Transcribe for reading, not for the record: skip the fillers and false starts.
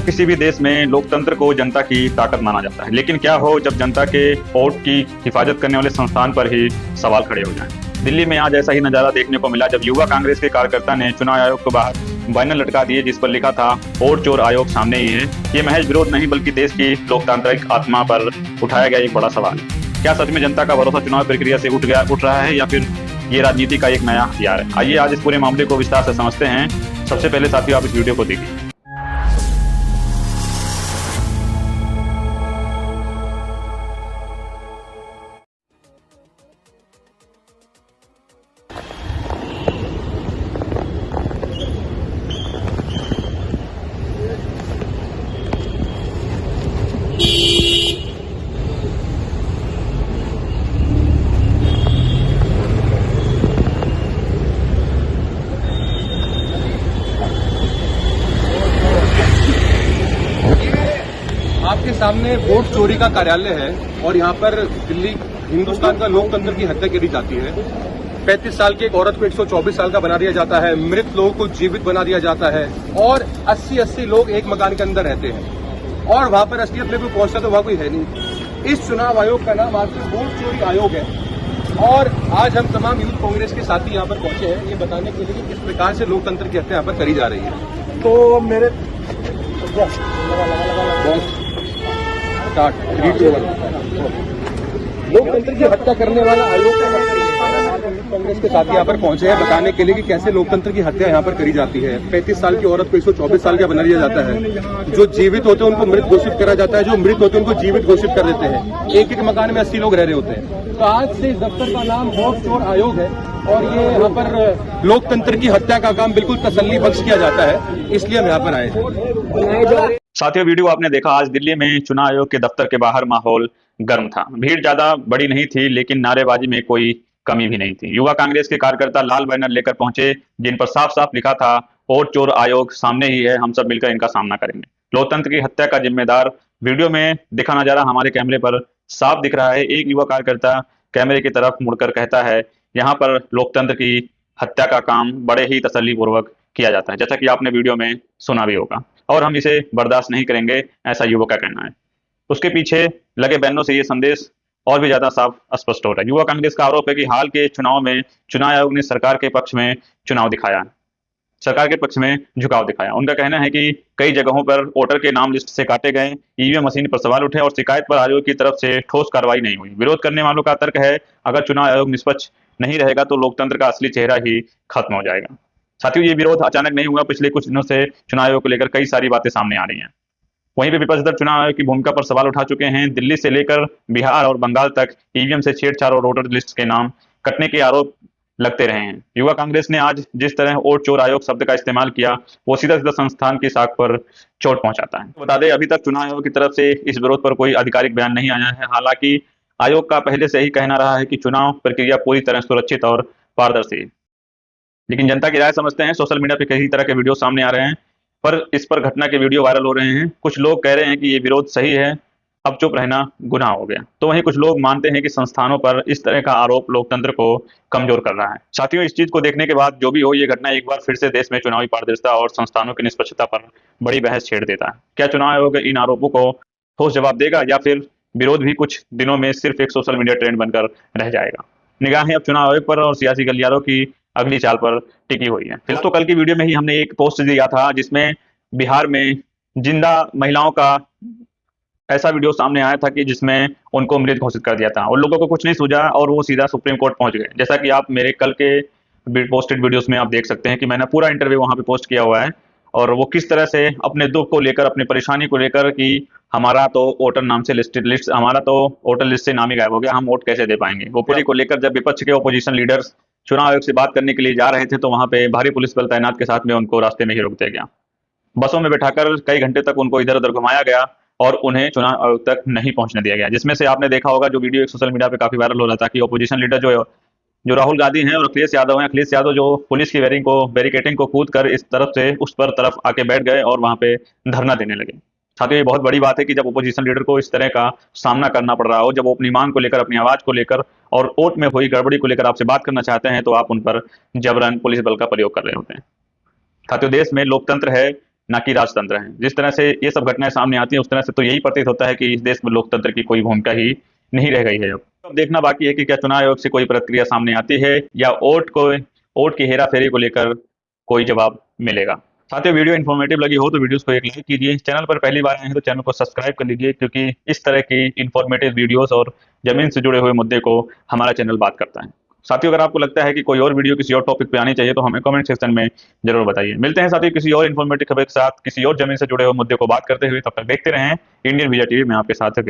किसी भी देश में लोकतंत्र को जनता की ताकत माना जाता है, लेकिन क्या हो जब जनता के वोट की हिफाजत करने वाले संस्थान पर ही सवाल खड़े हो जाएं। दिल्ली में आज ऐसा ही नजारा देखने को मिला जब युवा कांग्रेस के कार्यकर्ता ने चुनाव आयोग के बाहर बैनर लटका दिए जिस पर लिखा था वोट चोर आयोग सामने ही है। ये महज विरोध नहीं बल्कि देश की लोकतांत्रिक आत्मा पर उठाया गया एक बड़ा सवाल है। क्या सच में जनता का भरोसा चुनाव प्रक्रिया से उठ रहा है या फिर ये राजनीति का एक नया हथियार है? आइए आज इस पूरे मामले को विस्तार से समझते हैं। सबसे पहले साथियों आप इस वीडियो को देखिए। आपके सामने वोट चोरी का कार्यालय है और यहाँ पर दिल्ली हिंदुस्तान का लोकतंत्र की हत्या करी जाती है। 35 साल की एक औरत को 124 साल का बना दिया जाता है, मृत लोगों को जीवित बना दिया जाता है और 80-80 लोग एक मकान के अंदर रहते हैं और वहां पर असलियत में कोई पहुंचता तो वहां कोई है नहीं। इस चुनाव आयोग का नाम आज से वोट चोरी आयोग है और आज हम तमाम यूथ कांग्रेस के साथी यहाँ पर पहुंचे हैं ये बताने के लिए कि किस प्रकार से लोकतंत्र की हत्या यहाँ पर करी जा रही है। तो मेरे लोकतंत्र की हत्या करने वाला आयोग कांग्रेस के साथ यहाँ पर पहुंचे हैं बताने के लिए कि कैसे लोकतंत्र की हत्या यहाँ पर करी जाती है। 35 साल की औरत को 124 साल का बना दिया जाता है, जो जीवित होते हैं उनको मृत घोषित करा जाता है, जो मृत होते हैं उनको जीवित घोषित कर देते हैं। एक एक मकान में 80 लोग रह रहे होते हैं। तो आज से इस दफ्तर का नाम वोट चोर आयोग है और ये यहाँ पर लोकतंत्र की हत्या का काम बिल्कुल तसल्ली बख्श किया जाता है, इसलिए हम यहाँ पर आए हैं। साथियों वीडियो आपने देखा। आज दिल्ली में चुनाव आयोग के दफ्तर के बाहर माहौल गर्म था। भीड़ ज्यादा बड़ी नहीं थी लेकिन नारेबाजी में कोई कमी भी नहीं थी। युवा कांग्रेस के कार्यकर्ता लाल बैनर लेकर पहुंचे जिन पर साफ साफ लिखा था वोट चोर आयोग सामने ही है, हम सब मिलकर इनका सामना करेंगे। लोकतंत्र की हत्या का जिम्मेदार वीडियो में दिखा नजारा हमारे कैमरे पर साफ दिख रहा है। एक युवा कार्यकर्ता कैमरे की तरफ मुड़कर कहता है यहाँ पर लोकतंत्र की हत्या का काम बड़े ही तसल्लीपूर्वक किया जाता है, जैसा कि आपने वीडियो में सुना भी होगा, और हम इसे बर्दाश्त नहीं करेंगे, ऐसा युवक का कहना है। उसके पीछे लगे बैनरों से ये संदेश और भी ज्यादा साफ स्पष्ट हो रहा है। युवा कांग्रेस का आरोप है कि हाल के चुनाव में चुनाव आयोग ने सरकार के पक्ष में सरकार के पक्ष में झुकाव दिखाया। उनका कहना है कि कई जगहों पर वोटर के नाम लिस्ट से काटे गए, ईवीएम मशीन पर सवाल उठे और शिकायत पर आयोग की तरफ से ठोस कार्रवाई नहीं हुई। विरोध करने वालों का तर्क है अगर चुनाव आयोग निष्पक्ष नहीं रहेगा तो लोकतंत्र का असली चेहरा ही खत्म हो जाएगा। साथियों ये विरोध अचानक नहीं हुआ, पिछले कुछ दिनों से चुनाव आयोग को लेकर कई सारी बातें सामने आ रही हैं। वहीं पे विपक्ष दल चुनाव आयोग की भूमिका पर सवाल उठा चुके हैं। दिल्ली से लेकर बिहार और बंगाल तक ईवीएम से छेड़छाड़ और वोटर लिस्ट के नाम कटने के आरोप लगते रहे हैं। युवा कांग्रेस ने आज जिस तरह वोट चोर आयोग शब्द का इस्तेमाल किया वो सीधा सीधा संस्थान की साख पर चोट पहुंचाता है। बता दें अभी तक चुनाव आयोग की तरफ से इस विरोध पर कोई आधिकारिक बयान नहीं आया है। हालांकि आयोग का पहले से ही कहना रहा है कि चुनाव प्रक्रिया पूरी तरह सुरक्षित और पारदर्शी है, लेकिन जनता की राय समझते हैं। सोशल मीडिया पे कई तरह के वीडियो सामने आ रहे हैं पर इस पर घटना के वीडियो वायरल हो रहे हैं। कुछ लोग कह रहे हैं कि ये विरोध सही है, अब चुप रहना गुनाह हो गया, तो वहीं कुछ लोग मानते हैं कि संस्थानों पर इस तरह का आरोप लोकतंत्र को कमजोर कर रहा है। साथियों इस चीज को देखने के बाद जो भी हो, ये घटना एक बार फिर से देश में चुनावी पारदर्शिता और संस्थानों की निष्पक्षता पर बड़ी बहस छेड़ देता है। क्या चुनाव आयोग इन आरोपों को ठोस जवाब देगा या फिर विरोध भी कुछ दिनों में सिर्फ एक सोशल मीडिया ट्रेंड बनकर रह जाएगा? निगाहें अब चुनाव आयोग पर और सियासी गलियारों की अगली चाल पर टिकी हुई है। फिर तो कल की वीडियो में ही हमने एक पोस्ट दिया था जिसमें बिहार में जिंदा महिलाओं का ऐसा वीडियो सामने आया था कि जिसमें उनको मृत घोषित कर दिया था। उन लोगों को कुछ नहीं सूझा और वो सीधा सुप्रीम कोर्ट पहुंच गए। जैसा कि आप मेरे कल के पोस्टेड वीडियोस में आप देख सकते हैं कि मैंने पूरा इंटरव्यू वहां पे पोस्ट किया हुआ है और वो किस तरह से अपने दुख को लेकर, अपनी परेशानी को लेकर कि हमारा तो वोटर नाम से लिस्ट हमारा तो वोटर लिस्ट से नाम ही गायब हो गया, हम वोट कैसे दे पाएंगे, वो पूरी को लेकर जब विपक्ष के ओपोजिशन लीडर्स चुनाव आयोग से बात करने के लिए जा रहे थे तो वहां पे भारी पुलिस बल तैनात के साथ में उनको रास्ते में ही रोक दिया गया। बसों में बैठाकर कई घंटे तक उनको इधर उधर घुमाया गया और उन्हें चुनाव आयोग तक नहीं पहुंचने दिया गया। जिसमें से आपने देखा होगा जो वीडियो एक सोशल मीडिया पे काफी वायरल हो रहा था कि ओपोजिशन लीडर जो राहुल गांधी हैं और अखिलेश यादव हैं, अखिलेश यादव जो पुलिस की बैरिकेटिंग को कूद कर इस तरफ से उस पर तरफ आके बैठ गए और वहां पे धरना देने लगे। साथियों ये बहुत बड़ी बात है कि जब ओपोजिशन लीडर को इस तरह का सामना करना पड़ रहा हो, जब वो अपनी मांग को लेकर, अपनी आवाज को लेकर और वोट में हुई गड़बड़ी को लेकर आपसे बात करना चाहते हैं तो आप उन पर जबरन पुलिस बल का प्रयोग कर रहे होते हैं। साथियों देश में लोकतंत्र है, ना कि राजतंत्र है। जिस तरह से ये सब घटनाएं सामने आती हैं उस तरह से तो यही प्रतीत होता है कि इस देश में लोकतंत्र की कोई भूमिका ही नहीं रह गई है। अब देखना बाकी है कि क्या चुनाव आयोग से कोई प्रक्रिया सामने आती है या वोट की हेराफेरी को लेकर कोई जवाब मिलेगा। साथियों, वीडियो इन्फॉर्मेटिव लगी हो तो वीडियोस को एक लाइक कीजिए। चैनल पर पहली बार आए हैं तो चैनल को सब्सक्राइब कर लीजिए, क्योंकि इस तरह की इन्फॉर्मेटिव वीडियोस और जमीन से जुड़े हुए मुद्दे को हमारा चैनल बात करता है। साथियों, अगर आपको लगता है कि कोई और वीडियो किसी और टॉपिक पे आनी चाहिए तो हमें कमेंट सेक्शन में जरूर बताइए। मिलते हैं साथियों किसी और इन्फॉर्मेटिव खबर के साथ, किसी और जमीन से जुड़े हुए मुद्दे को बात करते हुए। तब तक देखते रहें इंडियन मीडिया टीवी में आपके साथ।